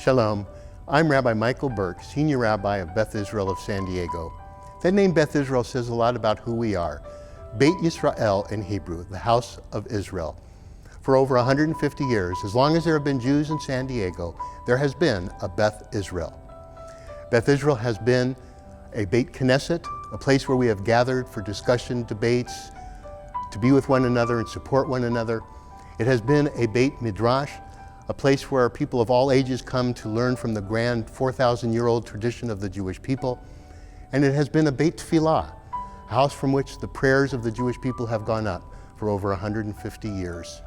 Shalom, I'm Rabbi Michael Burke, Senior Rabbi of Beth Israel of San Diego. That name Beth Israel says a lot about who we are. Beit Yisrael in Hebrew, the house of Israel. For over 150 years, as long as there have been Jews in San Diego, there has been a Beth Israel. Beth Israel has been a Beit Knesset, a place where we have gathered for discussion, debates, to be with one another and support one another. It has been a Beit Midrash, a place where people of all ages come to learn from the grand 4,000-year-old tradition of the Jewish people. And it has been a Beit Tefillah, a house from which the prayers of the Jewish people have gone up for over 150 years.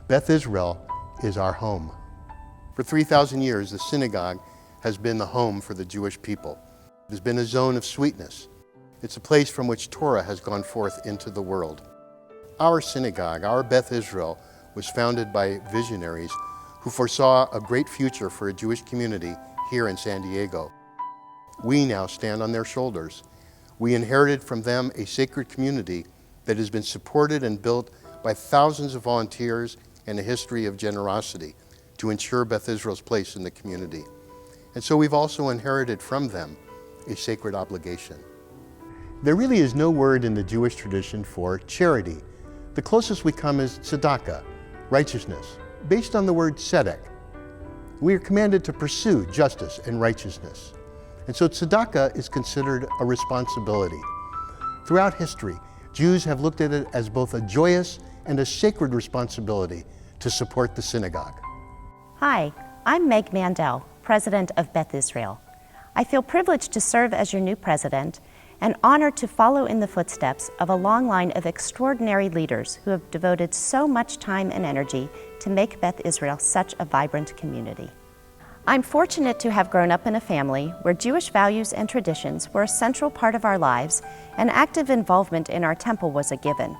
Beth Israel is our home. For 3,000 years, the synagogue has been the home for the Jewish people. It has been a zone of sweetness. It's a place from which Torah has gone forth into the world. Our synagogue, our Beth Israel, was founded by visionaries who foresaw a great future for a Jewish community here in San Diego. We now stand on their shoulders. We inherited from them a sacred community that has been supported and built by thousands of volunteers and a history of generosity to ensure Beth Israel's place in the community. And so we've also inherited from them a sacred obligation. There really is no word in the Jewish tradition for charity. The closest we come is tzedakah, righteousness, based on the word tzedek. We are commanded to pursue justice and righteousness. And so tzedakah is considered a responsibility. Throughout history, Jews have looked at it as both a joyous and a sacred responsibility to support the synagogue. Hi, I'm Meg Mandel, President of Beth Israel. I feel privileged to serve as your new president and honored to follow in the footsteps of a long line of extraordinary leaders who have devoted so much time and energy to make Beth Israel such a vibrant community. I'm fortunate to have grown up in a family where Jewish values and traditions were a central part of our lives, and active involvement in our temple was a given.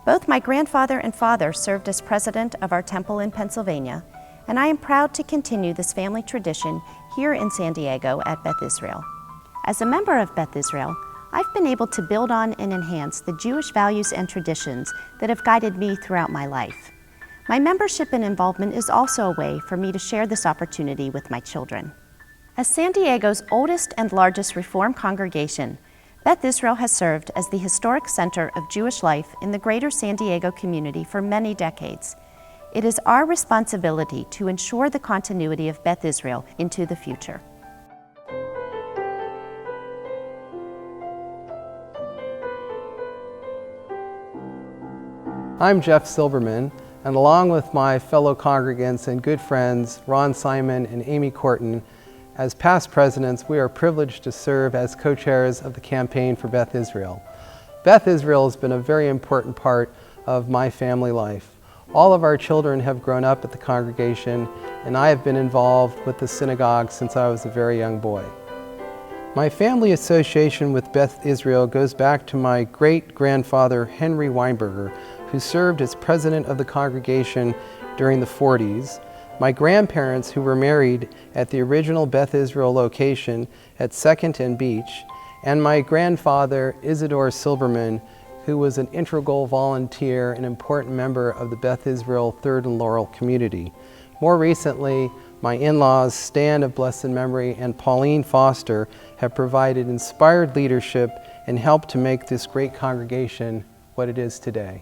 Both my grandfather and father served as president of our temple in Pennsylvania, and I am proud to continue this family tradition here in San Diego at Beth Israel. As a member of Beth Israel, I've been able to build on and enhance the Jewish values and traditions that have guided me throughout my life. My membership and involvement is also a way for me to share this opportunity with my children. As San Diego's oldest and largest Reform congregation, Beth Israel has served as the historic center of Jewish life in the greater San Diego community for many decades. It is our responsibility to ensure the continuity of Beth Israel into the future. I'm Jeff Silberman, and along with my fellow congregants and good friends, Ron Simon and Amy Corton, as past presidents, we are privileged to serve as co-chairs of the campaign for Beth Israel. Beth Israel has been a very important part of my family life. All of our children have grown up at the congregation, and I have been involved with the synagogue since I was a very young boy. My family association with Beth Israel goes back to my great-grandfather Henry Weinberger, who served as president of the congregation during the 40s, my grandparents who were married at the original Beth Israel location at 2nd and Beach, and my grandfather Isidore Silberman, who was an integral volunteer and important member of the Beth Israel 3rd and Laurel community. More recently, my in-laws Stan of blessed memory and Pauline Foster have provided inspired leadership and helped to make this great congregation what it is today.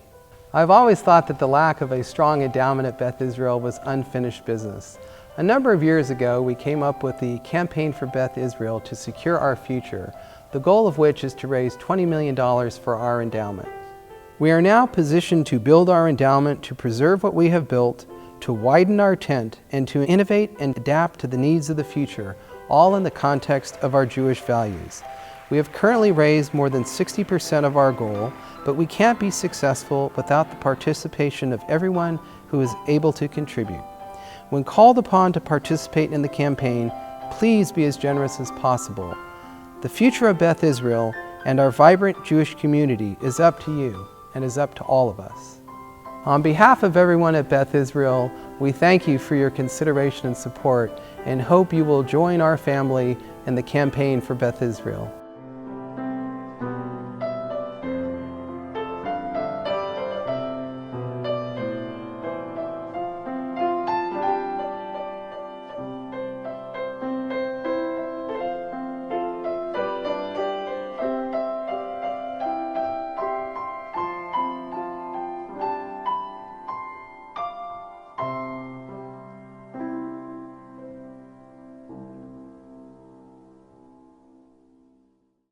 I've always thought that the lack of a strong endowment at Beth Israel was unfinished business. A number of years ago, we came up with the Campaign for Beth Israel to secure our future, the goal of which is to raise $20 million for our endowment. We are now positioned to build our endowment to preserve what we have built, to widen our tent, and to innovate and adapt to the needs of the future, all in the context of our Jewish values. We have currently raised more than 60% of our goal, but we can't be successful without the participation of everyone who is able to contribute. When called upon to participate in the campaign, please be as generous as possible. The future of Beth Israel and our vibrant Jewish community is up to you and is up to all of us. On behalf of everyone at Beth Israel, we thank you for your consideration and support and hope you will join our family in the campaign for Beth Israel.